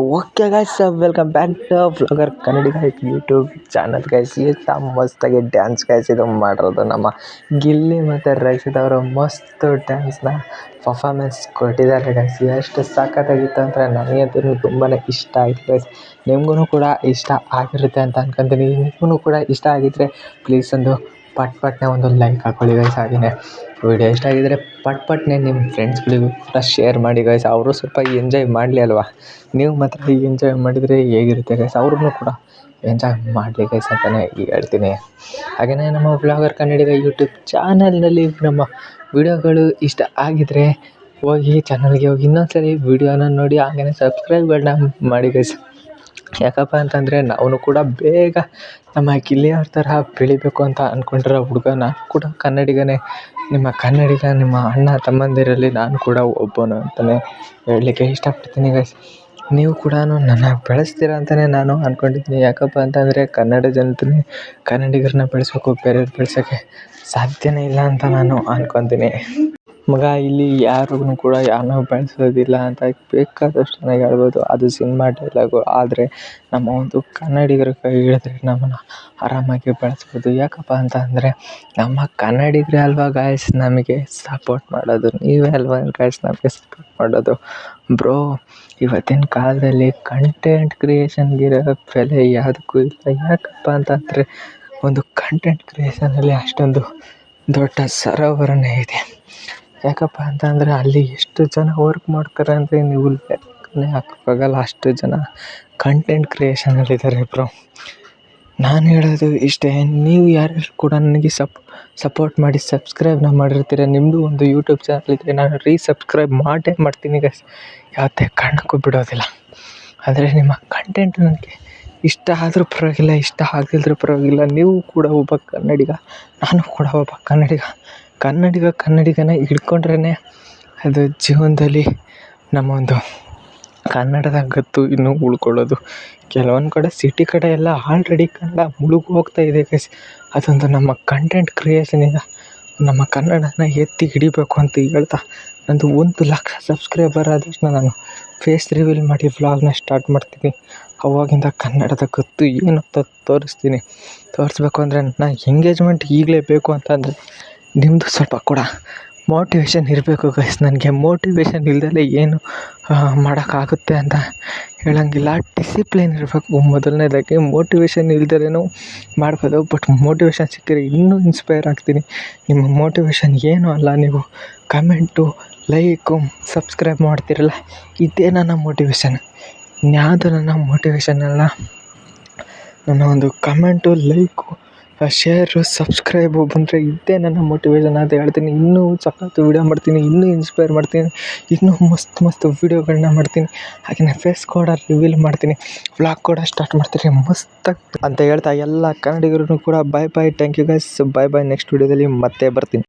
Okay guys, welcome back to vlogger Kannadiga YouTube channel guys. ಎಷ್ಟು ಮಸ್ತಾಗಿ dance guys ಇದು ಮಾಡಿರೋದು ನಮ್ಮ ಗಿಲ್ಲಿ ಮತ್ತು ರಕ್ಷಿತ್ ಅವರು ಮಸ್ತ್ ಡ್ಯಾನ್ಸ್ನ ಪರ್ಫಾಮೆನ್ಸ್ ಕೊಟ್ಟಿದ್ದಾರೆ ಗೈಸ್. ಎಷ್ಟು ಸಖತ್ತಾಗಿತ್ತು ಅಂದರೆ ನನಗಂತೂ ತುಂಬಾ ಇಷ್ಟ ಆಯಿತು ಗೈಸ್. ನಿಮಗೂ ಕೂಡ ಇಷ್ಟ ಆಗಿರುತ್ತೆ ಅಂತ ಅನ್ಕೊತೀನಿ. ನಿಮಗೂ ಕೂಡ ಇಷ್ಟ ಆಗಿದ್ದರೆ ಪ್ಲೀಸ್ ಒಂದು ಪಟ್ನೆ ಒಂದು ಲೈಕ್ ಹಾಕ್ಕೊಳ್ಳಿ ಗೈಸ್. ಹಾಗೆಯೇ ವಿಡಿಯೋ ಇಷ್ಟ ಆಗಿದ್ದರೆ ಪಟ್ನೆ ನಿಮ್ಮ ಫ್ರೆಂಡ್ಸ್ಗಳಿಗೂ ಕೂಡ ಶೇರ್ ಮಾಡಿ ಗೈಸ್. ಅವರು ಸ್ವಲ್ಪ ಎಂಜಾಯ್ ಮಾಡಲಿ ಅಲ್ವಾ. ನೀವು ಮಾತ್ರ ಎಂಜಾಯ್ ಮಾಡಿದರೆ ಹೇಗಿರುತ್ತೆ ಗೈಸ್, ಅವ್ರಿಗೂ ಕೂಡ ಎಂಜಾಯ್ ಮಾಡಲಿ ಗೈಸ್ ಅಂತಲೇ ಹೇಳ್ತೀನಿ. ಹಾಗೆಯೇ ನಮ್ಮ ವ್ಲಾಗರ್ ಕನ್ನಡಿಗ ಯೂಟ್ಯೂಬ್ ಚಾನಲ್ನಲ್ಲಿ ನಮ್ಮ ವಿಡಿಯೋಗಳು ಇಷ್ಟ ಆಗಿದ್ದರೆ ಹೋಗಿ ಚಾನಲ್ಗೆ ಹೋಗಿ ಇನ್ನೊಂದ್ಸರಿ ವಿಡಿಯೋನ ನೋಡಿ, ಹಾಗೆಯೇ ಸಬ್ಸ್ಕ್ರೈಬ್ಗಳನ್ನ ಮಾಡಿ ಗೈಸ್. ಯಾಕಪ್ಪ ಅಂತಂದರೆ ನಾವು ಕೂಡ ಬೇಗ ನಮ್ಮ ಗಿಲ್ಲಿಯವ್ರ ಥರ ಬೆಳಿಬೇಕು ಅಂತ ಅಂದ್ಕೊಂಡಿರೋ ಹುಡುಗ. ನಾನು ಕೂಡ ಕನ್ನಡಿಗನೇ, ನಿಮ್ಮ ಕನ್ನಡಿಗ, ನಿಮ್ಮ ಅಣ್ಣ ತಮ್ಮಂದಿರಲ್ಲಿ ನಾನು ಕೂಡ ಒಬ್ಬನು ಅಂತಲೇ ಹೇಳಲಿಕ್ಕೆ ಇಷ್ಟಪಡ್ತೀನಿ ಗೈಸ್. ನೀವು ಕೂಡ ನನ್ನ ಬೆಳೆಸ್ತೀರ ಅಂತಲೇ ನಾನು ಅಂದ್ಕೊಂಡಿದ್ದೀನಿ. ಯಾಕಪ್ಪ ಅಂತಂದರೆ ಕನ್ನಡ ಜನತೆನೇ ಕನ್ನಡಿಗರನ್ನ ಬೆಳೆಸಬೇಕು, ಬೇರೆಯವ್ರು ಬೆಳೆಸೋಕ್ಕೆ ಸಾಧ್ಯನೇ ಇಲ್ಲ ಅಂತ ನಾನು ಅಂದ್ಕೊತೀನಿ. ಮಗ ಇಲ್ಲಿ ಯಾರಿಗೂ ಕೂಡ ಯಾರನ್ನೂ ಬೆಳೆಸೋದಿಲ್ಲ ಅಂತ ಬೇಕಾದಷ್ಟು ಚೆನ್ನಾಗಿ ಹೇಳ್ಬೋದು, ಅದು ಸಿನಿಮಾ ಡೈಲಾಗು. ಆದರೆ ನಮ್ಮ ಒಂದು ಕನ್ನಡಿಗರ ಕೈ ಹಿಡಿದ್ರೆ ನಮ್ಮನ್ನು ಆರಾಮಾಗಿ ಬೆಳೆಸ್ಬೋದು. ಯಾಕಪ್ಪ ಅಂತ ಅಂದರೆ ನಮ್ಮ ಕನ್ನಡಿಗರೇ ಅಲ್ವಾ ಗಾಯ್ಸ್ ನಮಗೆ ಸಪೋರ್ಟ್ ಮಾಡೋದು, ನೀವೇ ಅಲ್ವಾ ಗಾಯ್ಸ್ ನಮಗೆ ಸಪೋರ್ಟ್ ಮಾಡೋದು. ಬ್ರೋ, ಇವತ್ತಿನ ಕಾಲದಲ್ಲಿ ಕಂಟೆಂಟ್ ಕ್ರಿಯೇಷನ್ಗಿರೋ ಬೆಲೆ ಯಾವುದಕ್ಕೂ ಇಲ್ಲ. ಯಾಕಪ್ಪ ಅಂತಂದರೆ ಒಂದು ಕಂಟೆಂಟ್ ಕ್ರಿಯೇಷನಲ್ಲಿ ಅಷ್ಟೊಂದು ದೊಡ್ಡ ಸರೋವರನೇ ಇದೆ. ಯಾಕಪ್ಪ ಅಂತಂದರೆ ಅಲ್ಲಿ ಎಷ್ಟು ಜನ ವರ್ಕ್ ಮಾಡ್ತಾರೆ ಅಂದರೆ ನೀವು ಲೆಕ್ಕನೇ ಹಾಕೋಕ್ಕಾಗಲ್ಲ, ಅಷ್ಟು ಜನ ಕಂಟೆಂಟ್ ಕ್ರಿಯೇಷನಲ್ಲಿದ್ದಾರೆ ಬ್ರೋ. ನಾನು ಹೇಳೋದು ಇಷ್ಟೇ, ನೀವು ಯಾರ್ಯಾರು ಕೂಡ ನನಗೆ ಸಪೋರ್ಟ್ ಮಾಡಿ ಸಬ್ಸ್ಕ್ರೈಬ್ನ ಮಾಡಿರ್ತೀರ, ನಿಮ್ಮದು ಒಂದು ಯೂಟ್ಯೂಬ್ ಚಾನಲ್ ಇದ್ದರೆ ನಾನು ರೀಸಬ್ಸ್ಕ್ರೈಬ್ ಮಾಡೇ ಮಾಡ್ತೀನಿ ಗೈಸ್, ಯಾವುದೇ ಕಾರಣಕ್ಕೂ ಬಿಡೋದಿಲ್ಲ. ಆದರೆ ನಿಮ್ಮ ಕಂಟೆಂಟ್ ನನಗೆ ಇಷ್ಟ ಆದರೂ ಪರವಾಗಿಲ್ಲ, ಇಷ್ಟ ಆಗದಿದ್ರೂ ಪರವಾಗಿಲ್ಲ. ನೀವು ಕೂಡ ಒಬ್ಬ ಕನ್ನಡಿಗ, ನಾನು ಕೂಡ ಒಬ್ಬ ಕನ್ನಡಿಗನ ಹಿಡ್ಕೊಂಡ್ರೇ ಅದು ಜೀವನದಲ್ಲಿ ನಮ್ಮ ಒಂದು ಕನ್ನಡದ ಗತ್ತು ಇನ್ನೂ ಉಳ್ಕೊಳ್ಳೋದು. ಕೆಲವೊಂದು ಕಡೆ ಸಿಟಿ ಕಡೆ ಎಲ್ಲ ಆಲ್ರೆಡಿ ಕನ್ನಡ ಮುಳುಗಿ ಹೋಗ್ತಾ ಇದೆ ಗೈಸ್. ಅದೊಂದು ನಮ್ಮ ಕಂಟೆಂಟ್ ಕ್ರಿಯೇಷನಿಂದ ನಮ್ಮ ಕನ್ನಡನ ಎತ್ತಿ ಹಿಡಿಬೇಕು ಅಂತ ಹೇಳ್ತಾ, ನಂದು 1,00,000 ಸಬ್ಸ್ಕ್ರೈಬರ್ ಆದಷ್ಟು ನಾನು ಫೇಸ್ ರಿವೀಲ್ ಮಾಡಿ ವ್ಲಾಗ್ನ ಸ್ಟಾರ್ಟ್ ಮಾಡ್ತೀನಿ. ಅವಾಗಿಂದ ಕನ್ನಡದ ಗತ್ತು ಏನು ಅಂತ ತೋರಿಸ್ಬೇಕು ಅಂದರೆ ನನ್ನ ಎಂಗೇಜ್ಮೆಂಟ್ ಈಗಲೇ ಬೇಕು ಅಂತಂದರೆ ನಿಮ್ಮದು ಸ್ವಲ್ಪ ಕೂಡ ಮೋಟಿವೇಶನ್ ಇರಬೇಕು ಗೈಸ್. ನನಗೆ ಮೋಟಿವೇಶನ್ ಇಲ್ದಲೇ ಏನು ಮಾಡೋಕ್ಕಾಗುತ್ತೆ ಅಂತ ಹೇಳೋಂಗಿಲ್ಲ. ಡಿಸಿಪ್ಲಿನ್ ಇರಬೇಕು ಮೊದಲನೇದಾಗಿ. ಮೋಟಿವೇಶನ್ ಇಲ್ದಲೇ ಮಾಡ್ಬೋದು, ಬಟ್ ಮೋಟಿವೇಶನ್ ಸಿಕ್ಕಿದ್ರೆ ಇನ್ನೂ ಇನ್ಸ್ಪೈರ್ ಆಗ್ತೀನಿ. ನಿಮ್ಮ ಮೋಟಿವೇಶನ್ ಏನೂ ಅಲ್ಲ, ನೀವು ಕಮೆಂಟು, ಲೈಕು, ಸಬ್ಸ್ಕ್ರೈಬ್ ಮಾಡ್ತಿರಲ್ಲ, ಇದೇ ನನ್ನ ಮೋಟಿವೇಶನ್. ಇನ್ಯಾವುದು ನನ್ನ ಮೋಟಿವೇಶನ್ ಅಲ್ಲ. ನನ್ನ ಒಂದು ಕಮೆಂಟು, ಲೈಕು, ಶೇರು, ಸಬ್ಸ್ಕ್ರೈಬು ಬಂದರೆ ಇದೇ ನನ್ನ ಮೋಟಿವೇಶನ್ ಅಂತ ಹೇಳ್ತೀನಿ. ಇನ್ನೂ ಸಖತ್ತು ವೀಡಿಯೋ ಮಾಡ್ತೀನಿ, ಇನ್ನೂ ಇನ್ಸ್ಪೈರ್ ಮಾಡ್ತೀನಿ, ಇನ್ನೂ ಮಸ್ತ್ ವೀಡಿಯೋಗಳನ್ನ ಮಾಡ್ತೀನಿ. ಹಾಗೆಯೇ ಫೇಸ್ ಕೂಡ ರಿವೀಲ್ ಮಾಡ್ತೀನಿ, ವ್ಲಾಗ್ ಕೂಡ ಸ್ಟಾರ್ಟ್ ಮಾಡ್ತೀನಿ ಮಸ್ತಾಗಿ ಅಂತ ಹೇಳ್ತಾ ಎಲ್ಲ ಕನ್ನಡಿಗರೂ ಕೂಡ bye. Thank you guys, bye. Next ವೀಡಿಯೋದಲ್ಲಿ ಮತ್ತೆ ಬರ್ತೀನಿ.